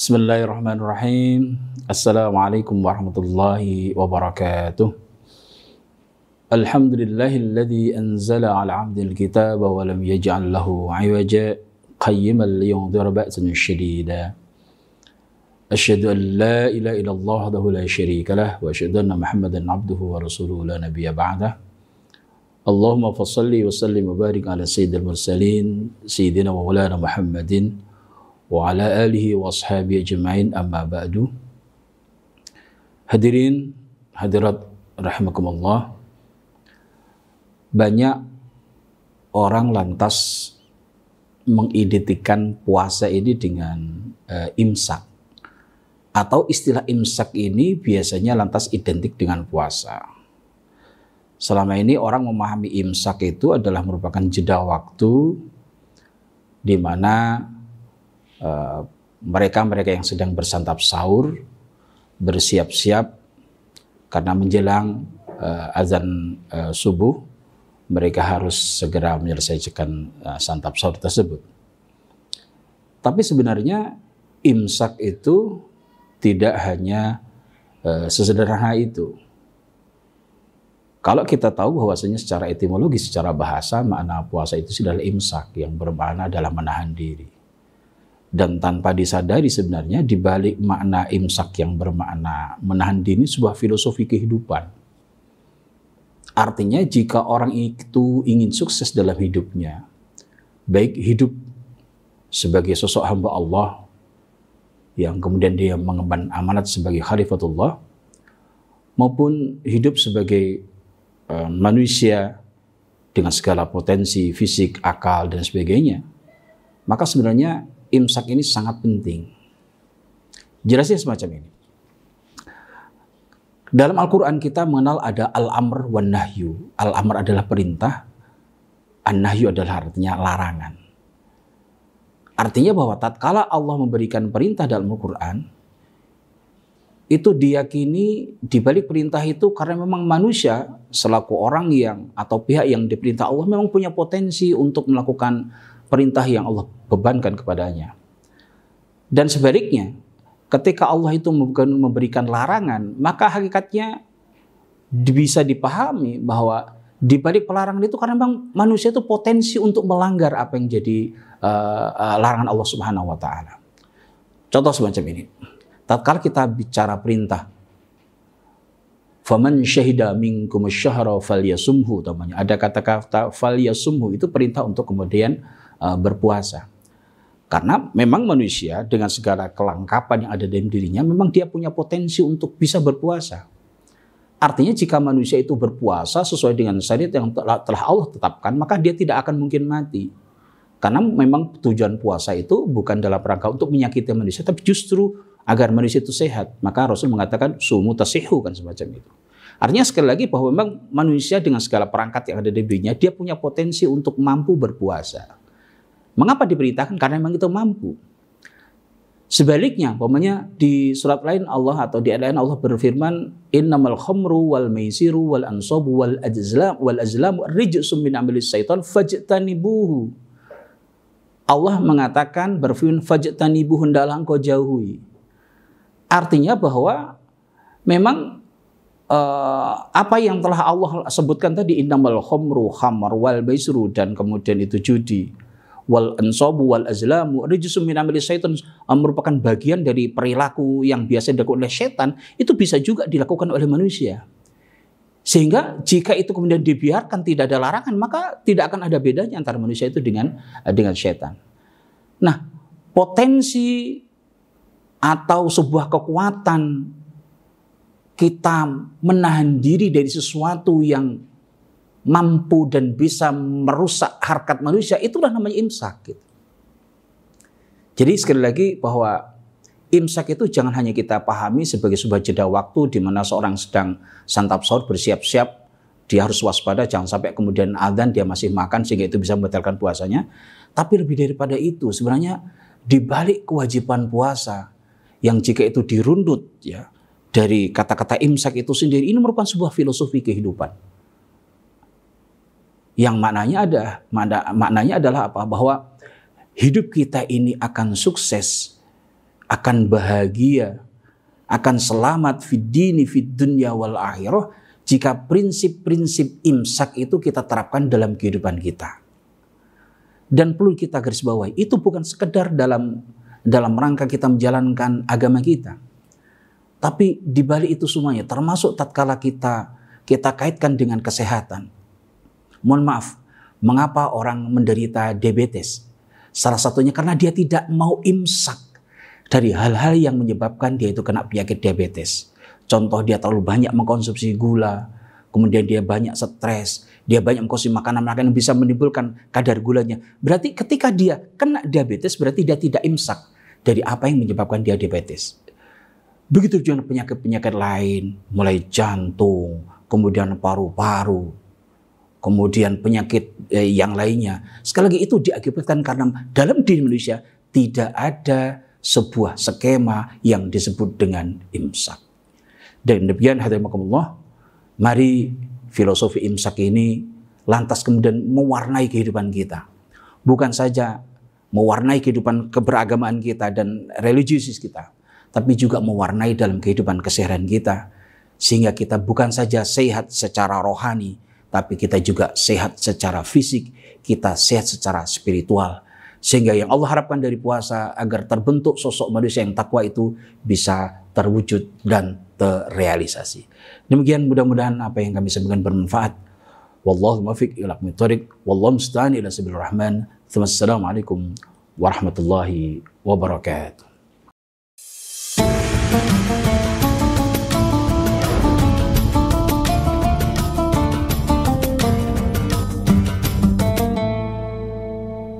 Bismillahirrahmanirrahim. Assalamualaikum warahmatullahi wabarakatuh. Alhamdulillahilladzi anzala ala 'abdil kitaba wa lam yaj'al lahu 'iwaja qayyiman liyundhira ba'san syadida. Asyhadu an la ilaha illallah wahdahu la syarika lah wa asyhadu anna Muhammadan 'abduhu wa rasuluhu la nabiyya ba'dah. Allahumma fassalli wa sallim wa barik ala sayyidil mursalin sayyidina wa maulana Muhammadin wa ala alihi wa ashabihi ajma'in, amma ba'du. Hadirin hadirat rahimakumullah, banyak orang lantas mengidentikan puasa ini dengan imsak, atau istilah imsak ini biasanya lantas identik dengan puasa. Selama ini orang memahami imsak itu adalah merupakan jeda waktu di mana mereka yang sedang bersantap sahur bersiap-siap karena menjelang azan subuh, mereka harus segera menyelesaikan santap sahur tersebut. Tapi sebenarnya imsak itu tidak hanya sesederhana itu. Kalau kita tahu bahwasanya secara etimologi, secara bahasa, makna puasa itu adalah imsak, yang bermakna adalah menahan diri. Dan tanpa disadari sebenarnya di balik makna imsak yang bermakna menahan diri sebuah filosofi kehidupan. Artinya jika orang itu ingin sukses dalam hidupnya, baik hidup sebagai sosok hamba Allah yang kemudian dia mengemban amanat sebagai khalifatullah, maupun hidup sebagai manusia dengan segala potensi fisik, akal, dan sebagainya, maka sebenarnya imsak ini sangat penting. Jelasnya semacam ini. Dalam Al-Quran kita mengenal ada al-amr wan nahyu. Al-amr adalah perintah, an-nahyu adalah artinya larangan. Artinya bahwa tatkala Allah memberikan perintah dalam Al-Quran, itu diyakini di balik perintah itu karena memang manusia selaku orang yang atau pihak yang diperintah Allah memang punya potensi untuk melakukan perintah yang Allah bebankan kepadanya. Dan sebaliknya, ketika Allah itu memberikan larangan, maka hakikatnya bisa dipahami bahwa di balik pelarangan itu karena memang manusia itu potensi untuk melanggar apa yang jadi larangan Allah Subhanahu wa taala. Contoh semacam ini. Tatkala kita bicara perintah, faman syahida minkum asy-syahra falyasumhu, namanya. Ada kata-kata falyasumhu, itu perintah untuk kemudian berpuasa. Karena memang manusia dengan segala kelengkapan yang ada dalam dirinya, memang dia punya potensi untuk bisa berpuasa. Artinya jika manusia itu berpuasa sesuai dengan syariat yang telah Allah tetapkan, maka dia tidak akan mungkin mati. Karena memang tujuan puasa itu bukan dalam rangka untuk menyakiti manusia, tapi justru agar manusia itu sehat. Maka Rasul mengatakan sumu tasihhu, kan semacam itu. Artinya sekali lagi bahwa memang manusia dengan segala perangkat yang ada di dirinya, dia punya potensi untuk mampu berpuasa. Mengapa diperintahkan? Karena memang itu mampu. Sebaliknya, umpamanya di surat lain Allah atau di ayat lain Allah berfirman, innamal khamru wal maisiru wal ansabu wal azlamu rijsum min amalis syaitan fajtanibuhu. Allah mengatakan, berfirman, fajtanibuhu, hendaklah engkau jauhi. Artinya bahwa memang apa yang telah Allah sebutkan tadi, innamal khamru khamar wal maisiru, dan kemudian itu judi, wal ansabu wal azlamu rijsum min amali syaitan, merupakan bagian dari perilaku yang biasa dilakukan oleh setan, itu bisa juga dilakukan oleh manusia. Sehingga jika itu kemudian dibiarkan, tidak ada larangan, maka tidak akan ada bedanya antara manusia itu dengan setan. Nah, potensi atau sebuah kekuatan kita menahan diri dari sesuatu yang mampu dan bisa merusak harkat manusia, itulah namanya imsak. Gitu. Jadi sekali lagi bahwa imsak itu jangan hanya kita pahami sebagai sebuah jeda waktu di mana seorang sedang santap sahur bersiap-siap, dia harus waspada jangan sampai kemudian adzan dia masih makan sehingga itu bisa membatalkan puasanya. Tapi lebih daripada itu, sebenarnya di balik kewajiban puasa yang jika itu dirundut ya dari kata-kata imsak itu sendiri, ini merupakan sebuah filosofi kehidupan. Yang maknanya adalah apa? Bahwa hidup kita ini akan sukses, akan bahagia, akan selamat fid dini fid dunya wal akhirah jika prinsip-prinsip imsak itu kita terapkan dalam kehidupan kita. Dan perlu kita garis bawahi, itu bukan sekedar dalam rangka kita menjalankan agama kita. Tapi di balik itu semuanya, termasuk tatkala kita kaitkan dengan kesehatan. Mohon maaf, mengapa orang menderita diabetes? Salah satunya karena dia tidak mau imsak dari hal-hal yang menyebabkan dia itu kena penyakit diabetes. Contoh, dia terlalu banyak mengkonsumsi gula, kemudian dia banyak stres, dia banyak mengkonsumsi makanan-makanan yang bisa menimbulkan kadar gulanya. Berarti ketika dia kena diabetes, berarti dia tidak imsak dari apa yang menyebabkan dia diabetes. Begitu juga penyakit-penyakit lain, mulai jantung, kemudian paru-paru, kemudian penyakit yang lainnya. Sekali lagi itu diakibatkan karena dalam diri manusia tidak ada sebuah skema yang disebut dengan imsak. Dan demikian hadirin, mari filosofi imsak ini lantas kemudian mewarnai kehidupan kita. Bukan saja mewarnai kehidupan keberagamaan kita dan religiusitas kita, tapi juga mewarnai dalam kehidupan keseharian kita. Sehingga kita bukan saja sehat secara rohani, tapi kita juga sehat secara fisik, kita sehat secara spiritual. Sehingga yang Allah harapkan dari puasa agar terbentuk sosok manusia yang takwa itu bisa terwujud dan terrealisasi. Demikian mudah-mudahan apa yang kami sampaikan bermanfaat. Wallahu muwaffiq ila aqwamit thoriq, wallahu musta'an ila sabilir rahman. Wassalamualaikum warahmatullahi wabarakatuh.